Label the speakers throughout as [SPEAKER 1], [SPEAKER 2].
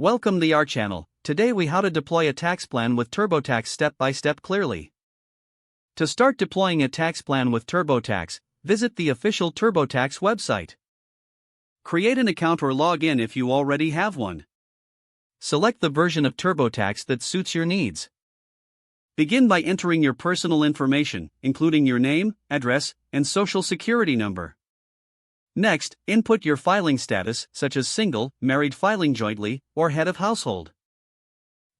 [SPEAKER 1] Welcome to our channel. Today we how to deploy a tax plan with TurboTax step by step clearly. To start deploying a tax plan with TurboTax, visit the official TurboTax website. Create an account or log in if you already have one. Select the version of TurboTax that suits your needs. Begin by entering your personal information, including your name, address, and social security number. Next, input your filing status, such as single, married filing jointly, or head of household.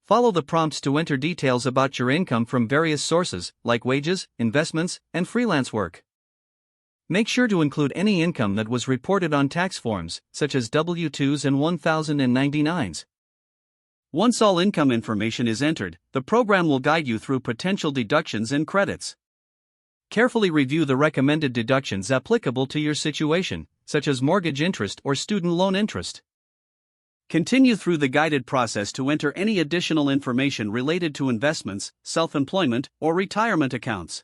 [SPEAKER 1] Follow the prompts to enter details about your income from various sources, like wages, investments, and freelance work. Make sure to include any income that was reported on tax forms, such as W-2s and 1099s. Once all income information is entered, the program will guide you through potential deductions and credits. Carefully review the recommended deductions applicable to your situation, such as mortgage interest or student loan interest. Continue through the guided process to enter any additional information related to investments, self-employment, or retirement accounts.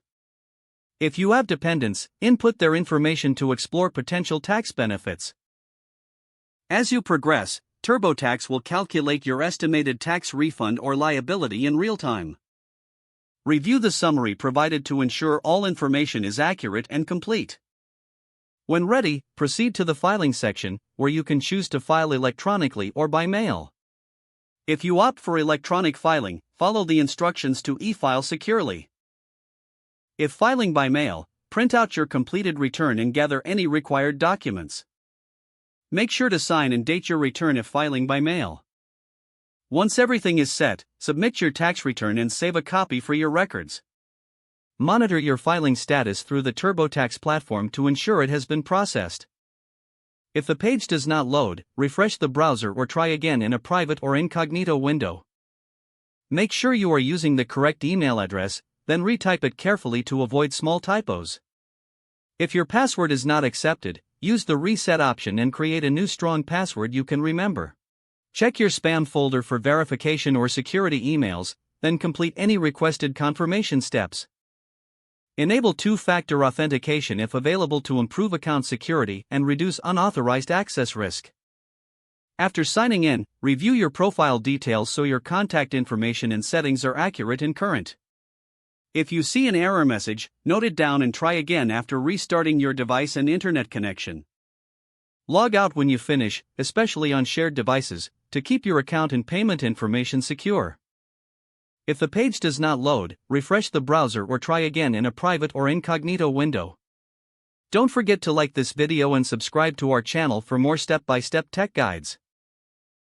[SPEAKER 1] If you have dependents, input their information to explore potential tax benefits. As you progress, TurboTax will calculate your estimated tax refund or liability in real time. Review the summary provided to ensure all information is accurate and complete. When ready, proceed to the filing section, where you can choose to file electronically or by mail. If you opt for electronic filing, follow the instructions to e-file securely. If filing by mail, print out your completed return and gather any required documents. Make sure to sign and date your return if filing by mail. Once everything is set, submit your tax return and save a copy for your records. Monitor your filing status through the TurboTax platform to ensure it has been processed. If the page does not load, refresh the browser or try again in a private or incognito window. Make sure you are using the correct email address, then retype it carefully to avoid small typos. If your password is not accepted, use the reset option and create a new strong password you can remember. Check your spam folder for verification or security emails, then complete any requested confirmation steps. Enable two-factor authentication if available to improve account security and reduce unauthorized access risk. After signing in, review your profile details so your contact information and settings are accurate and current. If you see an error message, note it down and try again after restarting your device and internet connection. Log out when you finish, especially on shared devices, to keep your account and payment information secure. If the page does not load, refresh the browser or try again in a private or incognito window. Don't forget to like this video and subscribe to our channel for more step-by-step tech guides.